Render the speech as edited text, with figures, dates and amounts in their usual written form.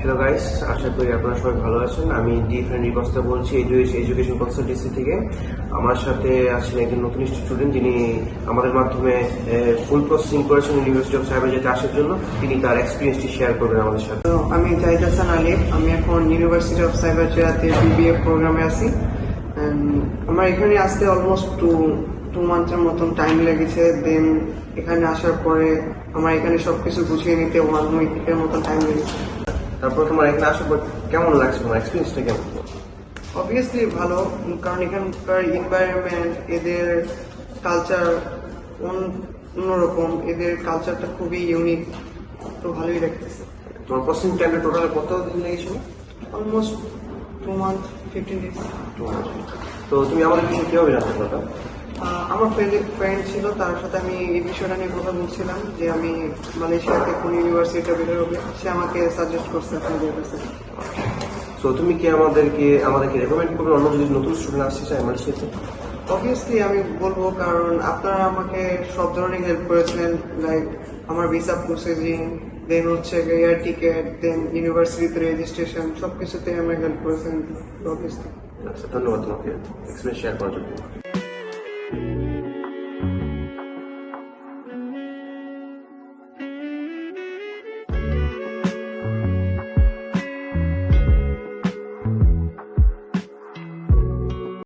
Hello guys, আশা করি আপনারা সবাই ভালো আছেন। আমি ডিফারেন্ট রিকস্তা বলছি এডুকেশন কনসালটেন্সি থেকে। আমার সাথে আছেন একজন নতুন স্টুডেন্ট, যিনি আমাদের মাধ্যমে ফুল প্রসেসিং করেছেন ইউনিভার্সিটি অফ সাইবার জেতে আসার জন্য। তিনি তার এক্সপিরিয়েন্সটি শেয়ার করবেন আমাদের সাথে। তো আমি জাহিদ হাসান আলিফ। আমি এখন ইউনিভার্সিটি অফ সাইবার জেতে বিবিএ প্রোগ্রামে আছি। আমার এখানে আসতে অলমোস্ট টু মান্থের মতন টাইম লেগেছে। দেন এখানে আসার পরে আমার এখানে সবকিছু গুছিয়ে নিতে 1 উইকের মতন টাইম লেগেছে। তারপর তোমার এখানে আসার পর কেমন লাগছে, তোমার এক্সপিরিয়েন্সটা কেমন? অবভিয়াসলি ভালো, কারণ এখানকার এনভায়রনমেন্ট, এদের কালচার অন্যরকম, এদের কালচারটা খুবই ইউনিক, তো ভালোই লাগতেছে। তোমার প্রসেসিং টাইমটা টোটাল কত দিন লেগেছিল? Almost 2 month 15 days. তো তুমি আমাদের বিষয়ে কিভাবে জানতে পারবে? আমার ফ্রেন্ড ছিল, তার সাথে আমি এই বিষয়টা নিয়ে কথা বলছিলাম যে আমি মালয়েশিয়াতে কোন ইউনিভার্সিটিটা বের হবে। সে আমাকে সাজেস্ট করছে আপনাদের কাছে। তো তুমি কি আমাদেরকে রেকমেন্ড করবে অন্য যদি নতুন স্টুডেন্ট আসতে চায় মালয়েশিয়াতে? অবভিয়াসলি আমি বলবো, কারণ আপনারা আমাকে সব ধরনের হেল্প করেছেন। লাইক আমার ভিসা প্রসেসিং, দেন হচ্ছে এয়ার টিকেট, দেন ইউনিভার্সিটিতে রেজিস্ট্রেশন, সবকিছুতে আমাকে হেল্প করেছেন। অবভিয়াসলি আচ্ছা, ধন্যবাদ তোমাকে এক্সপিরিয়েন্স শেয়ার করার জন্য।